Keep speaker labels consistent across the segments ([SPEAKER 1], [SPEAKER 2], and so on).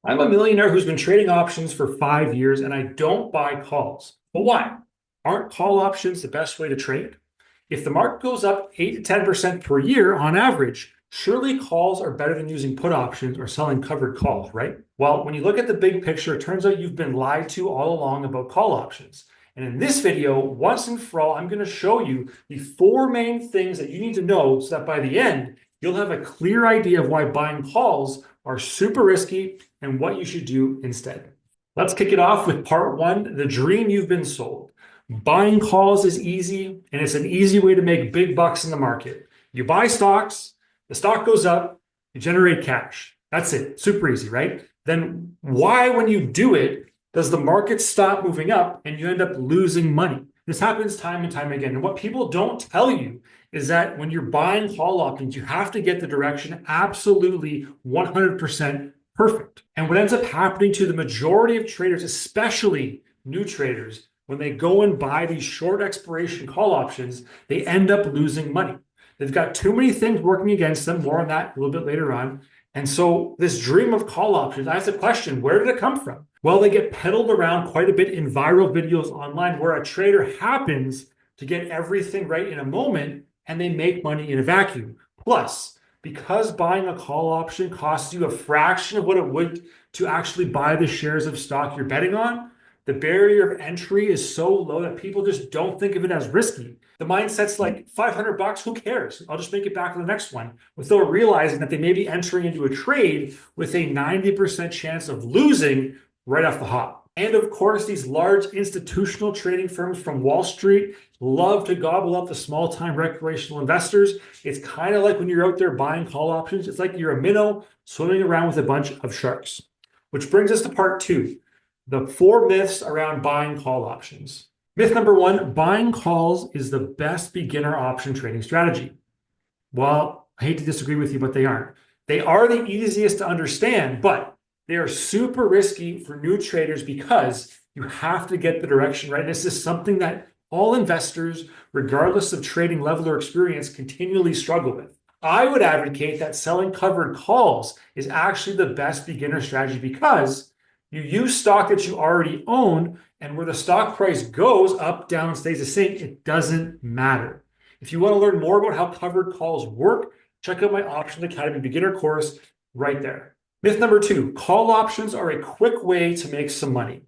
[SPEAKER 1] I'm a millionaire who's been trading options for 5 years and I don't buy calls. But why? Aren't call options the best way to trade? If the market goes up 8 to 10% per year on average, surely calls are better than using put options or selling covered calls, right? Well, when you look at the big picture, it turns out you've been lied to all along about call options. And in this video, once and for all, I'm going to show you the four main things that you need to know so that by the end, you'll have a clear idea of why buying calls are super risky and what you should do instead. Let's kick it off with part one, the dream you've been sold. Buying calls is easy, and it's an easy way to make big bucks in the market. You buy stocks, the stock goes up, you generate cash. That's it. Super easy, right? Then why, when you do it, does the market stop moving up and you end up losing money? This happens time and time again. And what people don't tell you is that when you're buying call options, you have to get the direction absolutely 100% perfect. And what ends up happening to the majority of traders, especially new traders, when they go and buy these short expiration call options, they end up losing money. They've got too many things working against them. More on that a little bit later on. And so this dream of call options, I asked the question, where did it come from? Well, they get peddled around quite a bit in viral videos online where a trader happens to get everything right in a moment and they make money in a vacuum. Plus, because buying a call option costs you a fraction of what it would to actually buy the shares of stock you're betting on, the barrier of entry is so low that people just don't think of it as risky. The mindset's like $500, who cares? I'll just make it back to the next one, without realizing that they may be entering into a trade with a 90% chance of losing right off the hop. And of course, these large institutional trading firms from Wall Street love to gobble up the small-time recreational investors. It's kind of like when you're out there buying call options. It's like you're a minnow swimming around with a bunch of sharks. Which brings us to part two, the four myths around buying call options. Myth number one, buying calls is the best beginner option trading strategy. Well, I hate to disagree with you, but they aren't. They are the easiest to understand, but they are super risky for new traders because you have to get the direction right. This is something that all investors, regardless of trading level or experience, continually struggle with. I would advocate that selling covered calls is actually the best beginner strategy because you use stock that you already own, and where the stock price goes up, down, stays the same, it doesn't matter. If you want to learn more about how covered calls work, check out my Options Academy beginner course right there. Myth number two, call options are a quick way to make some money.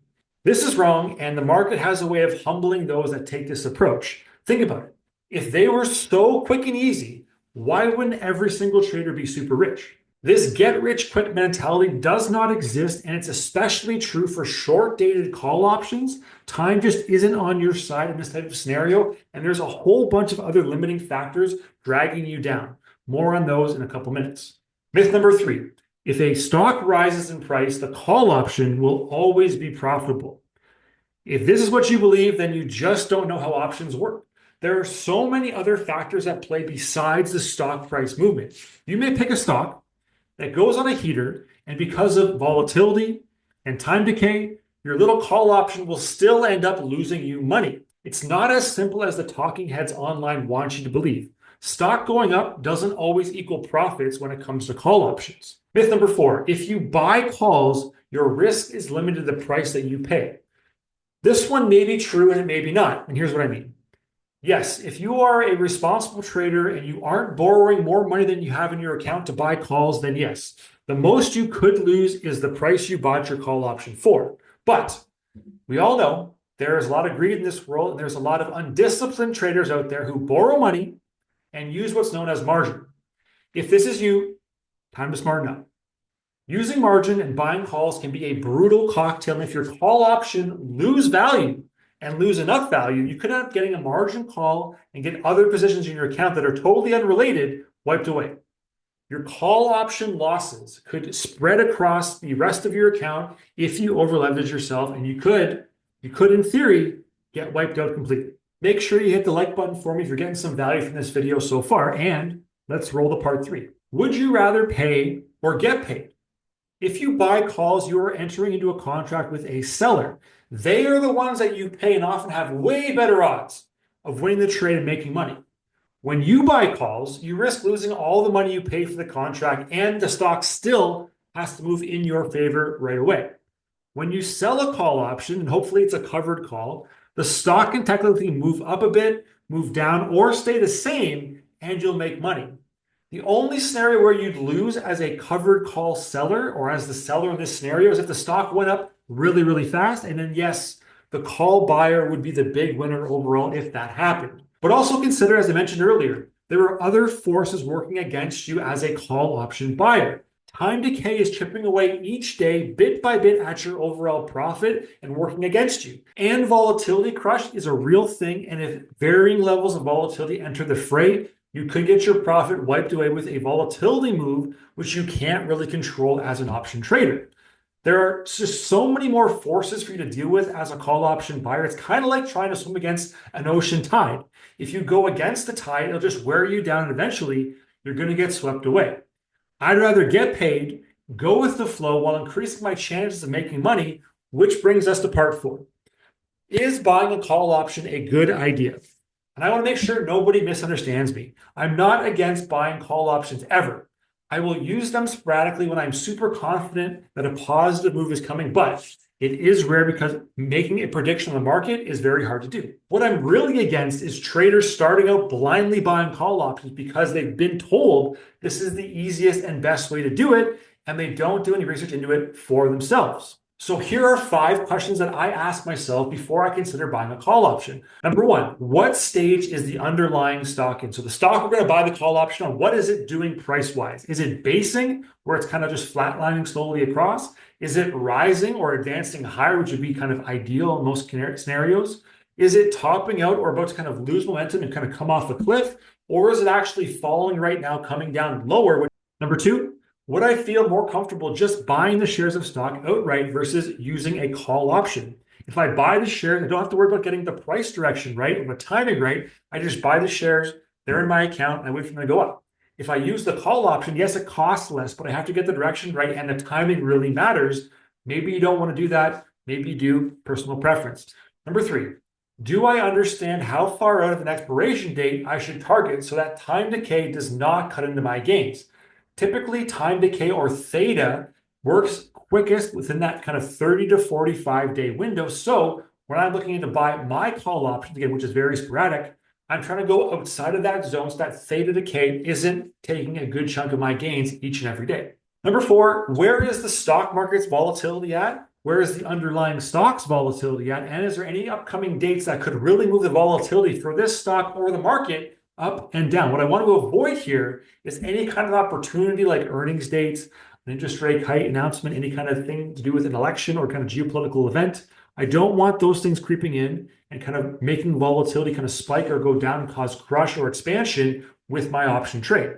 [SPEAKER 1] This is wrong, and the market has a way of humbling those that take this approach. Think about it. If they were so quick and easy, why wouldn't every single trader be super rich? This get-rich-quick mentality does not exist, and it's especially true for short-dated call options. Time just isn't on your side in this type of scenario, and there's a whole bunch of other limiting factors dragging you down. More on those in a couple minutes. Myth number three, if a stock rises in price, the call option will always be profitable. If this is what you believe, then you just don't know how options work. There are so many other factors at play besides the stock price movement. You may pick a stock that goes on a heater, and because of volatility and time decay, your little call option will still end up losing you money. It's not as simple as the talking heads online want you to believe. Stock going up doesn't always equal profits when it comes to call options. Myth number four, if you buy calls, your risk is limited to the price that you pay. This one may be true and it may be not, and here's what I mean. Yes, if you are a responsible trader and you aren't borrowing more money than you have in your account to buy calls, then yes, the most you could lose is the price you bought your call option for. But we all know there is a lot of greed in this world, and there's a lot of undisciplined traders out there who borrow money and use what's known as margin. If this is you, time to smarten up. Using margin and buying calls can be a brutal cocktail, and if your call option lose value, and lose enough value, you could end up getting a margin call and get other positions in your account that are totally unrelated wiped away. Your call option losses could spread across the rest of your account if you over-leverage yourself, and you could, in theory, get wiped out completely. Make sure you hit the like button for me if you're getting some value from this video so far, and let's roll to part three. Would you rather pay or get paid? If you buy calls, you are entering into a contract with a seller. They are the ones that you pay and often have way better odds of winning the trade and making money. When you buy calls, you risk losing all the money you paid for the contract and the stock still has to move in your favor right away. When you sell a call option, and hopefully it's a covered call, the stock can technically move up a bit, move down, or stay the same, and you'll make money. The only scenario where you'd lose as a covered call seller or as the seller in this scenario is if the stock went up really, really fast. And then, yes, the call buyer would be the big winner overall if that happened. But also consider, as I mentioned earlier, there are other forces working against you as a call option buyer. Time decay is chipping away each day, bit by bit, at your overall profit and working against you. And volatility crush is a real thing. And if varying levels of volatility enter the fray, you could get your profit wiped away with a volatility move, which you can't really control as an option trader. There are just so many more forces for you to deal with as a call option buyer. It's kind of like trying to swim against an ocean tide. If you go against the tide, it'll just wear you down and eventually you're going to get swept away. I'd rather get paid, go with the flow while increasing my chances of making money, which brings us to part 4. Is buying a call option a good idea? And I want to make sure nobody misunderstands me. I'm not against buying call options ever. I will use them sporadically when I'm super confident that a positive move is coming, but it is rare because making a prediction on the market is very hard to do. What I'm really against is traders starting out blindly buying call options because they've been told this is the easiest and best way to do it, and they don't do any research into it for themselves. So here are 5 questions that I ask myself before I consider buying a call option. Number 1, what stage is the underlying stock in? So the stock we're going to buy the call option on, what is it doing price-wise? Is it basing, where it's kind of just flatlining slowly across? Is it rising or advancing higher, which would be kind of ideal in most scenarios? Is it topping out or about to kind of lose momentum and kind of come off a cliff? Or is it actually falling right now, coming down lower? Number 2, would I feel more comfortable just buying the shares of stock outright versus using a call option? If I buy the shares, I don't have to worry about getting the price direction right or the timing right. I just buy the shares, they're in my account, and I wait for them to go up. If I use the call option, yes, it costs less, but I have to get the direction right, and the timing really matters. Maybe you don't want to do that. Maybe you do, personal preference. Number 3, do I understand how far out of an expiration date I should target so that time decay does not cut into my gains? Typically, time decay or theta works quickest within that kind of 30 to 45 day window. So when I'm looking to buy my call options, again, which is very sporadic, I'm trying to go outside of that zone so that theta decay isn't taking a good chunk of my gains each and every day. Number 4, where is the stock market's volatility at? Where is the underlying stock's volatility at? And is there any upcoming dates that could really move the volatility for this stock or the market up and down? What I want to avoid here is any kind of opportunity like earnings dates, an interest rate hike announcement, any kind of thing to do with an election or kind of geopolitical event. I don't want those things creeping in and kind of making volatility kind of spike or go down and cause crush or expansion with my option trade.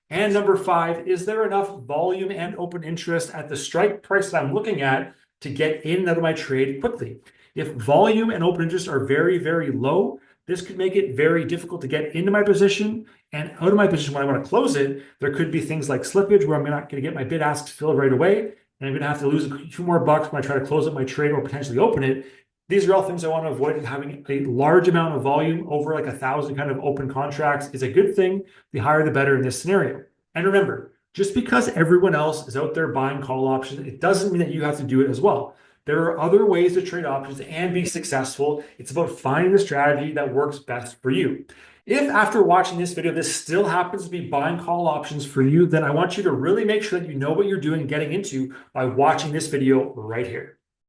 [SPEAKER 1] And number 5, is there enough volume and open interest at the strike price that I'm looking at to get in and out of my trade quickly? If volume and open interest are very, very low, this could make it very difficult to get into my position and out of my position when I want to close it. There could be things like slippage where I'm not going to get my bid ask filled right away, and I'm going to have to lose a few more bucks when I try to close up my trade or potentially open it. These are all things I want to avoid. Having a large amount of volume over like 1,000 kind of open contracts is a good thing. The higher, the better in this scenario. And remember, just because everyone else is out there buying call options, it doesn't mean that you have to do it as well. There are other ways to trade options and be successful. It's about finding the strategy that works best for you. If after watching this video, this still happens to be buying call options for you, then I want you to really make sure that you know what you're doing and getting into by watching this video right here.